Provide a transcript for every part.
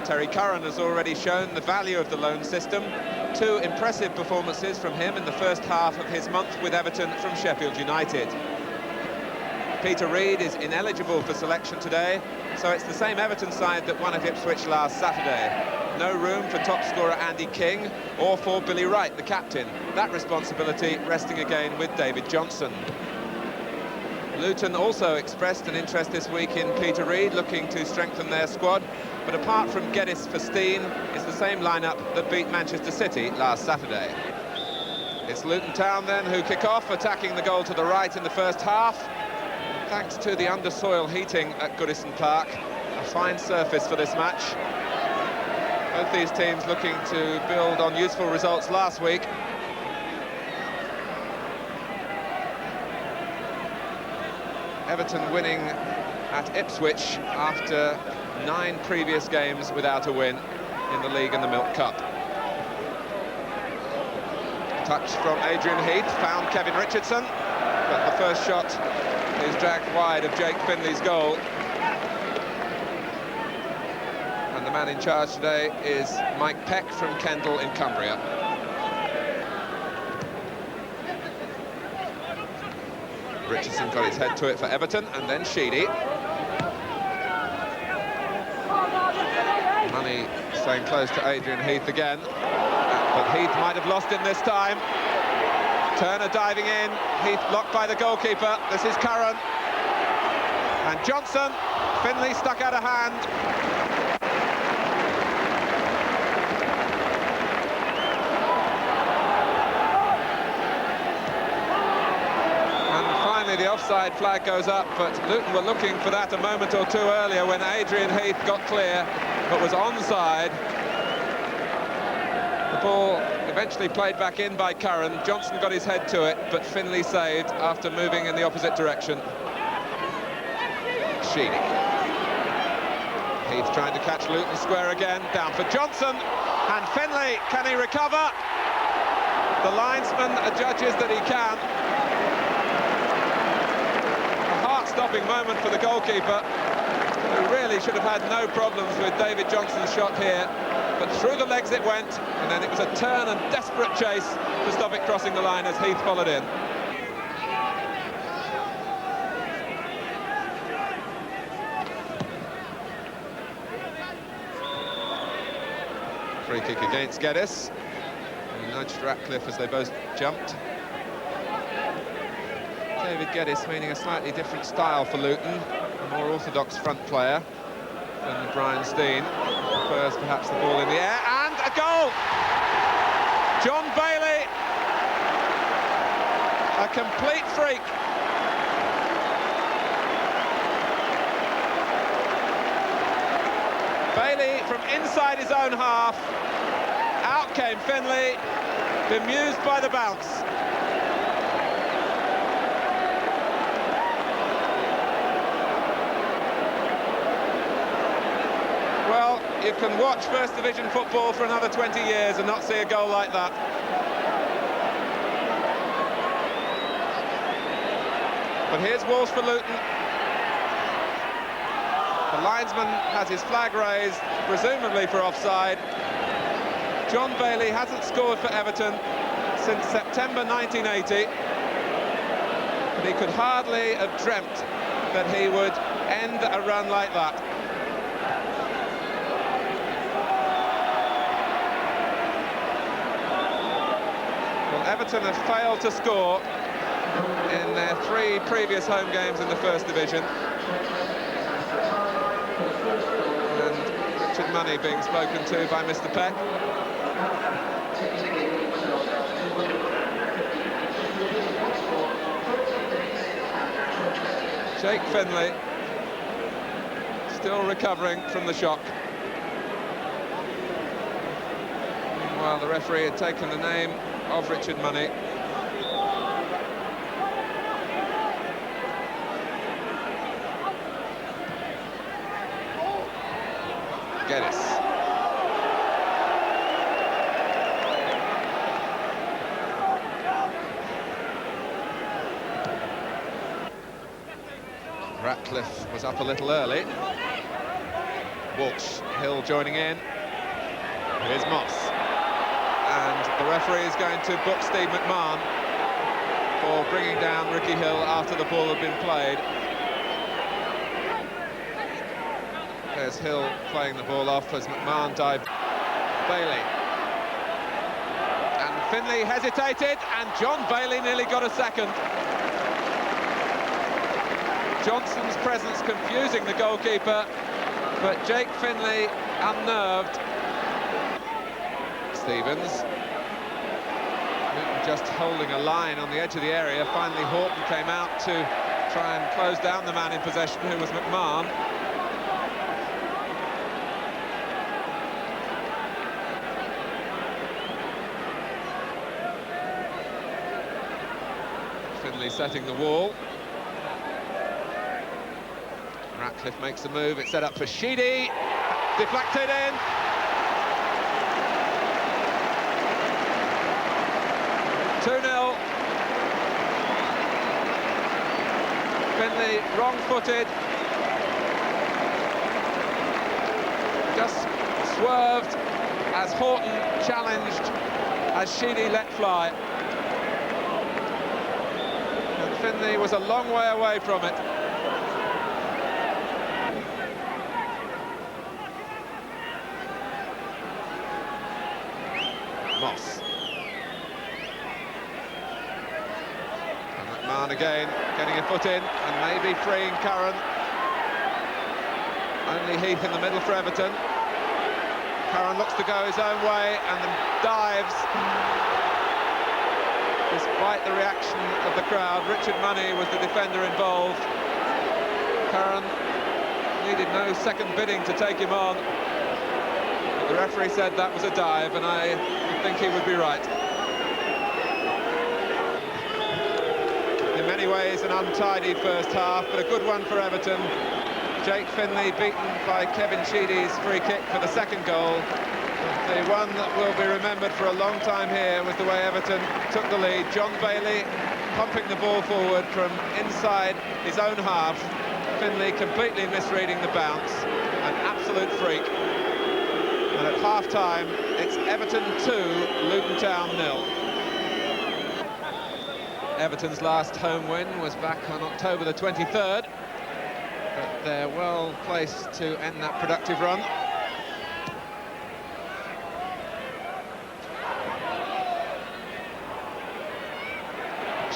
Terry Curran has already shown the value of the loan system. 2 impressive performances from him in the first half of his month with Everton from Sheffield United. Peter Reid is ineligible for selection today, so it's the same Everton side that won at Ipswich last Saturday. No room for top scorer Andy King or for Billy Wright, the captain. That responsibility resting again with David Johnson. Luton also expressed an interest this week in Peter Reid, looking to strengthen their squad. But apart from Geddes for Steen, it's the same lineup that beat Manchester City last Saturday. It's Luton Town then who kick off, attacking the goal to the right in the first half. Thanks to the undersoil heating at Goodison Park, a fine surface for this match. Both these teams looking to build on useful results last week. Everton winning at Ipswich after 9 previous games without a win in the league and the Milk Cup. Touch from Adrian Heath, found Kevin Richardson, but the first shot is dragged wide of Jake Finley's goal. And the man in charge today is Mike Peck from Kendal in Cumbria. Richardson got his head to it for Everton, and then Sheedy. Money staying close to Adrian Heath again, but Heath might have lost him this time. Turner diving in, Heath blocked by the goalkeeper. This is Curran. And Johnson, Finley stuck out of hand. The offside flag goes up, but Luton were looking for that a moment or two earlier when Adrian Heath got clear, but was onside. The ball eventually played back in by Curran. Johnson got his head to it, but Finley saved after moving in the opposite direction. Sheedy. Heath trying to catch Luton square again, down for Johnson, and Finley, can he recover? The linesman adjudges that he can. Stopping moment for the goalkeeper, who really should have had no problems with David Johnson's shot here, but through the legs it went, and then it was a turn and desperate chase to stop it crossing the line as Heath followed in. Free kick against Geddes. He nudged Ratcliffe as they both jumped. David Geddes meaning a slightly different style for Luton, a more orthodox front player than Brian Steen. Prefers perhaps the ball in the air, and a goal! John Bailey, a complete freak. Bailey from inside his own half, out came Finley, bemused by the bounce. Well, you can watch First Division football for another 20 years and not see a goal like that. But here's Walsh for Luton. The linesman has his flag raised, presumably for offside. John Bailey hasn't scored for Everton since September 1980. But he could hardly have dreamt that he would end a run like that. Everton have failed to score in their 3 previous home games in the First Division. And Richard Money being spoken to by Mr. Peck. Jake Finley still recovering from the shock. Meanwhile, the referee had taken the name of Richard Money. Geddes. Ratcliffe was up a little early. Walsh, Hill joining in. Here's Moss. And the referee is going to book Steve McMahon for bringing down Ricky Hill after the ball had been played. There's Hill playing the ball off as McMahon dived. Bailey. And Finlay hesitated, and John Bailey nearly got a second. Johnson's presence confusing the goalkeeper, but Jake Finlay unnerved. Stevens. Luton just holding a line on the edge of the area. Finally Horton came out to try and close down the man in possession, who was McMahon. Finlay setting the wall. Ratcliffe makes a move, it's set up for Sheedy, deflected in. (2-0). Finlay wrong-footed, just swerved as Horton challenged, as Sheedy let fly. And Finlay was a long way away from it. Moss. And McMahon again, getting a foot in, and maybe freeing Curran. Only Heath in the middle for Everton. Curran looks to go his own way, and then dives. Despite the reaction of the crowd, Richard Money was the defender involved. Curran needed no second bidding to take him on. But the referee said that was a dive, and I think he would be right. In many ways an untidy first half, but a good one for Everton. Jake Finlay beaten by Kevin Sheedy's free kick for the second goal. The one that will be remembered for a long time here was the way Everton took the lead. John Bailey pumping the ball forward from inside his own half. Finlay completely misreading the bounce. An absolute freak. And at half-time, it's Everton 2, Luton Town 0. Everton's last home win was back on October the 23rd. But they're well placed to end that productive run.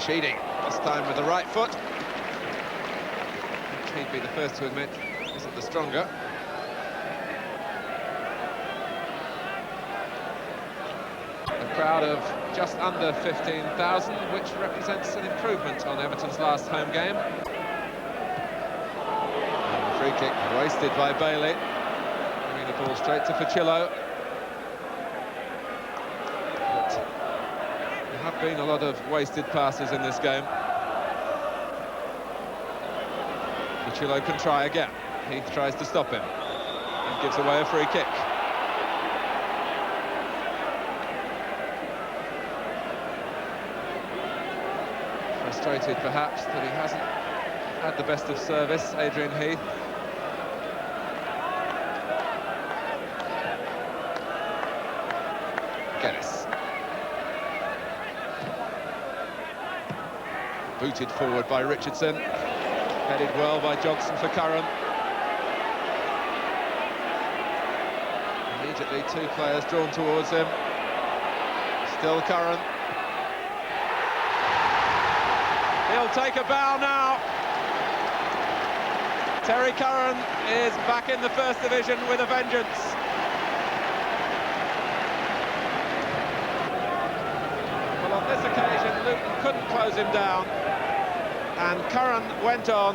Sheedy, this time with the right foot. He'd be the first to admit isn't the stronger. A crowd of just under 15,000, which represents an improvement on Everton's last home game. And the free kick wasted by Bailey, giving the ball straight to Fucillo. But there have been a lot of wasted passes in this game. Fucillo can try again. Heath tries to stop him and gives away a free kick. Frustrated perhaps that he hasn't had the best of service, Adrian Heath. Guinness. Booted forward by Richardson. Headed well by Johnson for Curran. Immediately two players drawn towards him. Still Curran. He'll take a bow now. Terry Curran is back in the First Division with a vengeance. Well, on this occasion, Luton couldn't close him down. And Curran went on,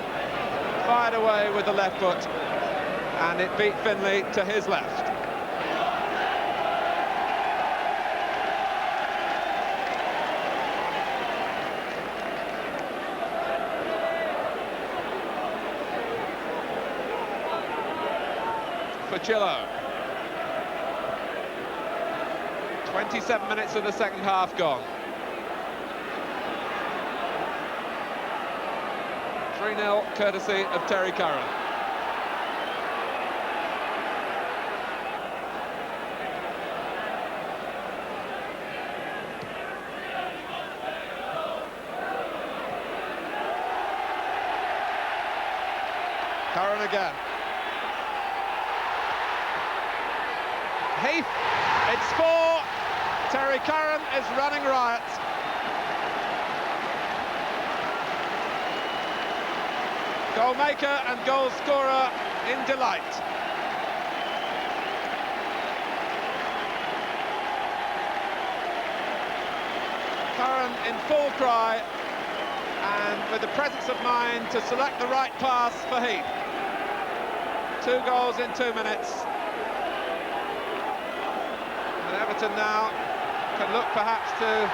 fired away with the left foot, and it beat Finlay to his left. Fucillo. 27 minutes of the second half gone. 3-0 courtesy of Terry Curran. again. Heath, it's 4. Terry Curran is running riot. Goal maker and goal scorer in delight. Curran in full cry and with the presence of mind to select the right pass for Heath. 2 goals in 2 minutes. And Everton now can look perhaps to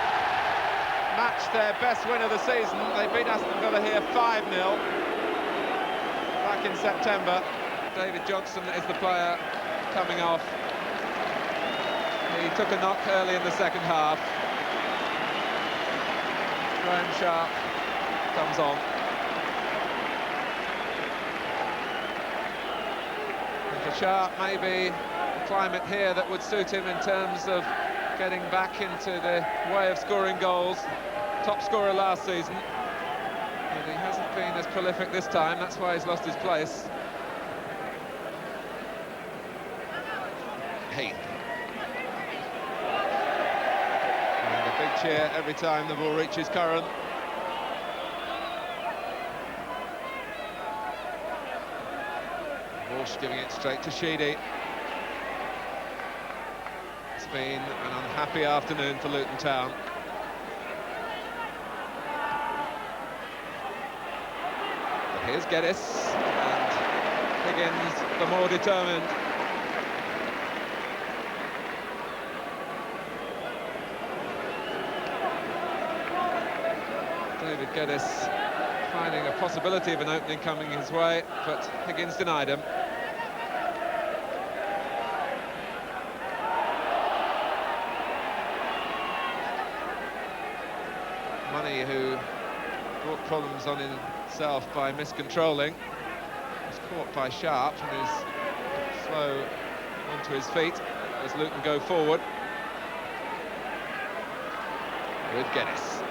match their best win of the season. They beat Aston Villa here 5-0 back in September. David Johnson is the player coming off. He took a knock early in the second half. Graham Sharp comes on. And for Sharp, maybe a climate here that would suit him in terms of getting back into the way of scoring goals. Top scorer last season. But he hasn't been as prolific this time, that's why he's lost his place. Heath. And a big cheer every time the ball reaches Curran. Walsh giving it straight to Sheedy. It's been an unhappy afternoon for Luton Town. But here's Geddes, and Higgins the more determined. David Geddes finding a possibility of an opening coming his way, but Higgins denied him. Money, who brought problems on himself by miscontrolling, was caught by Sharp and is slow onto his feet as Luton go forward. With Geddes.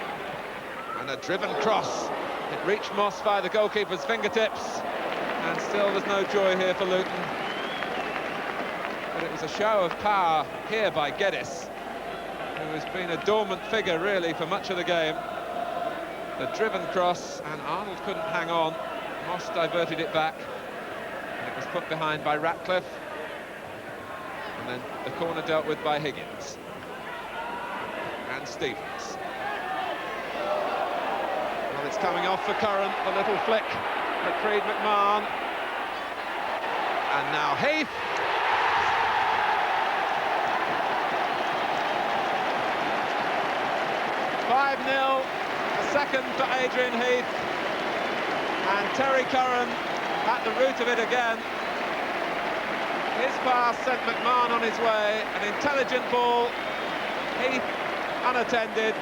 And a driven cross. It reached Moss by the goalkeeper's fingertips, and still there's no joy here for Luton. But it was a show of power here by Geddes, who has been a dormant figure really for much of the game. The driven cross, and Arnold couldn't hang on. Moss diverted it back, and it was put behind by Ratcliffe. And then the corner dealt with by Higgins. And Stevens. Well, it's coming off for Curran, the little flick at Creed McMahon. And now Heath. A second for Adrian Heath, and Terry Curran at the root of it again. His pass sent McMahon on his way, an intelligent ball, Heath unattended.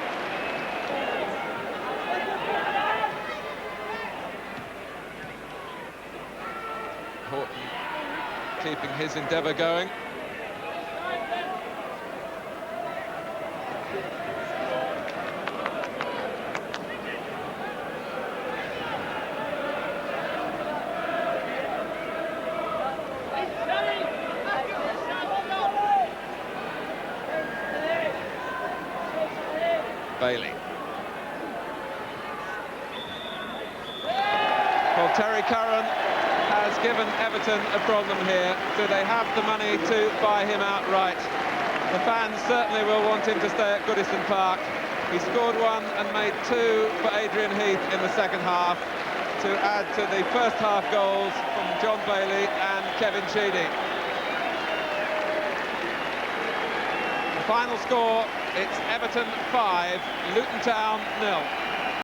Horton keeping his endeavour going. Bailey. Well, Terry Curran has given Everton a problem here. Do they have the money to buy him outright? The fans certainly will want him to stay at Goodison Park. He scored 1 and made 2 for Adrian Heath in the second half to add to the first half goals from John Bailey and Kevin Sheedy. The final score, it's Everton 5, Luton Town 0.